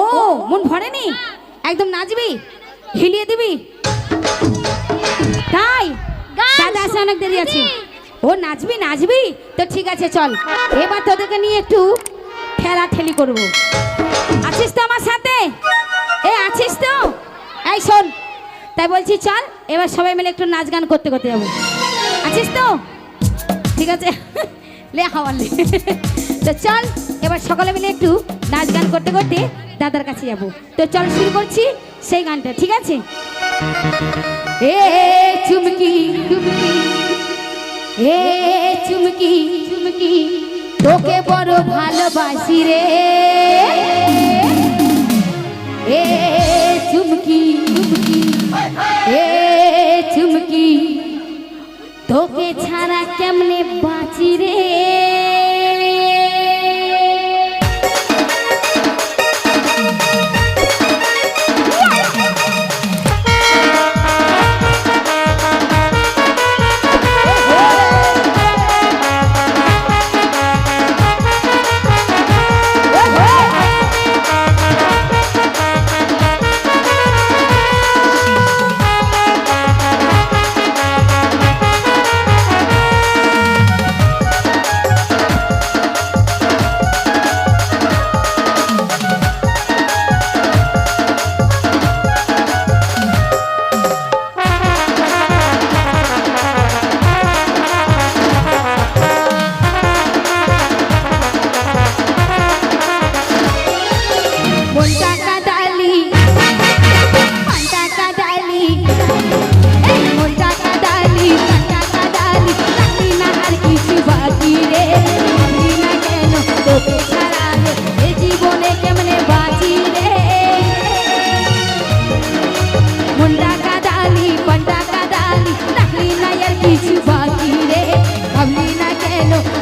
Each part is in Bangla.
ও মন ভরেনি, একদম নাচবি, হিলিয়ে দিবি তাই? দাদা আসে, অনেক দেরি আছে। ও নাচবি নাচবি তো ঠিক আছে, চল এবার তোদেরকে নিয়ে একটু ঠেলা ঠেলি করবো। আছিস তো আমার সাথে? এ আছিস তো? এই শোন, তাই বলছি চল এবার সবাই মিলে একটু নাচ গান করতে করতে যাবো। আছিস তো? ঠিক আছে লে হাওয়ার লে। তো চল এবার সকলে মিলে একটু নাচ গান করতে করতে দাদার কাছে যাব। তো চল শুরু করছি সেই গানটা, ঠিক আছে? এ চুমকি চুমকি, এ চুমকি চুমকি, তোকে বড় ভালোবাসি রে। এ চুমকি চুমকি, এ চুমকি, তোকে ছাড়া কেমনে বাঁচি রে।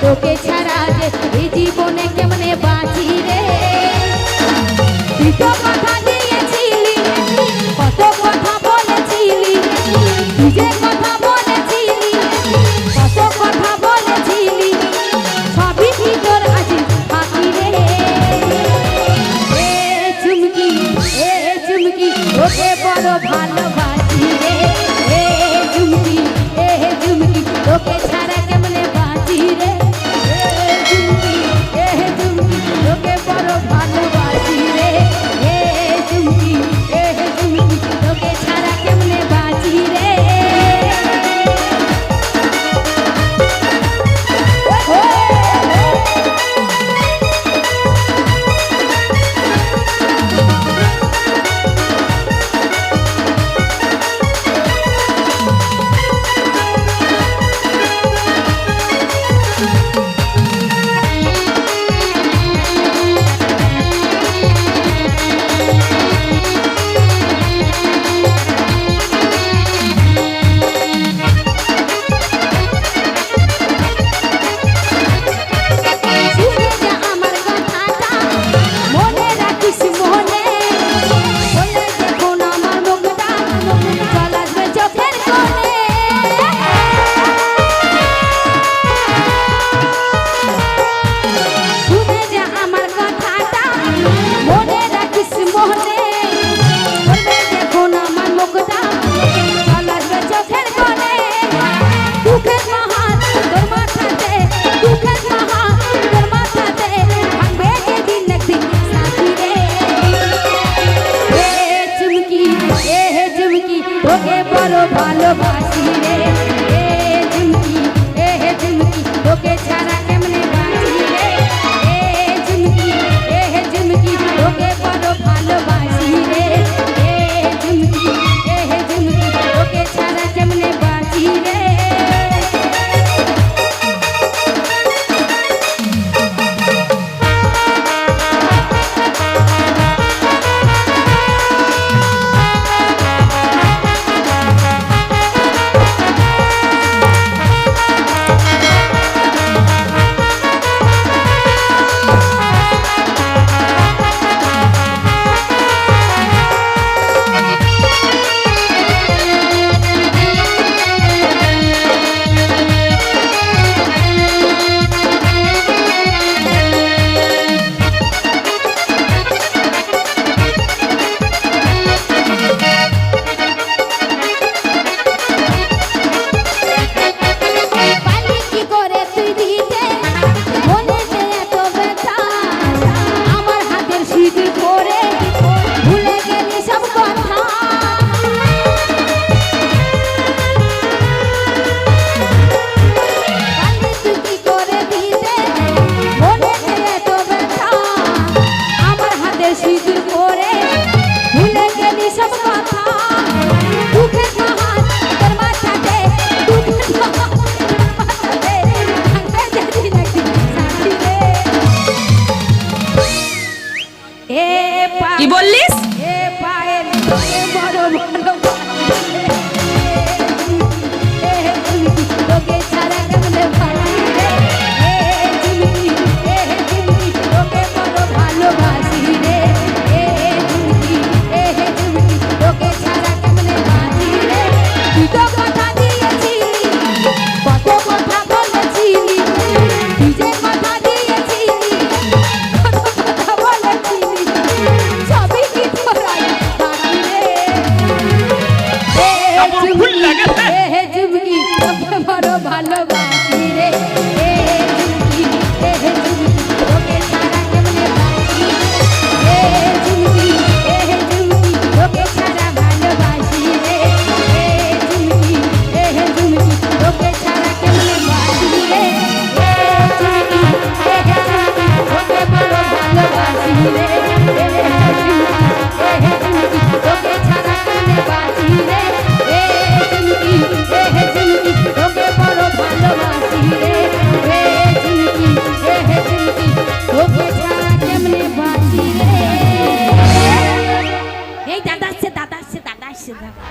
তোকে ছাড়া যে এই জীবনে কেমনে বাঁচি রে। তুই তো কথা দিয়েছিলি, কত কথা বলেছিলি, তুই যে কথা বলেছিলি, কত কথা বলেছিলি, সবই কি তোর আজ বাকি রে। এ চুমকি, এ চুমকি, তোকে বড় ভালোবাসি রে। এ চুমকি, এ চুমকি, তোকে ছাড়া কেমনে বাঁচি রে। তোকে বড় ভালোবাসি রে। এ চুমকি, এ চুমকি, তোকে ছাড়া কেমনে বাঁচি রে। তোকে বড় ভালোবাসি রে। এ চুমকি, এ চুমকি, তোকে ছাড়া কেমনে বাঁচি রে। এ চুমকি, এ চুমকি, তোকে বড় ভালোবাসি রে। এ চুমকি, এ চুমকি, তোকে ছাড়া কেমনে বাঁচি রে। সিঁদুর পরে ভুলে গেলি সব কথা দুঃখের পাহাড় তোর মাথাতে দুঃখের পাহাড় মাথাতে ভাঙবে যদি নাকি সাথী রে এ কি বললিস? এ পায়ের বড় বড় তোকে ছাড়া কেমনে ভাবি রে এ ঝুমকি তোকে বড় ভালোবাসি রে এ ঝুমকি তোকে ছাড়া কেমনে বাঁচি রে তুই তো কথা দিয়েছিলি কত কথা বলেছিলি তুই যে কথা দিয়েছিলি কত কথা বলেছিলি সবই কি তোরাই বাকি রে এ ঝুমকি তোকে বড় ভালোবাসি রে এ ঝুমকি তোকে ছাড়া কেমনে বাঁচি এ ঝুমকি তোকে ছাড়া ভালোবাসি রে এ ঝুমকি তোকে ছাড়া কেমনে বাঁচি রে এ ঝুমকি তোকে বড় ভালোবাসি রে এ ঝুমকি তোকে ছাড়া কেমনে বাঁচি রে এ ঝুমকি তোকে বড় ভালোবাসি রে এ ঝুমকি তোকে ছাড়া কেমনে বাঁচি রে এই দাদা আসছে দাদা আসছে দাদা আসছে দাদা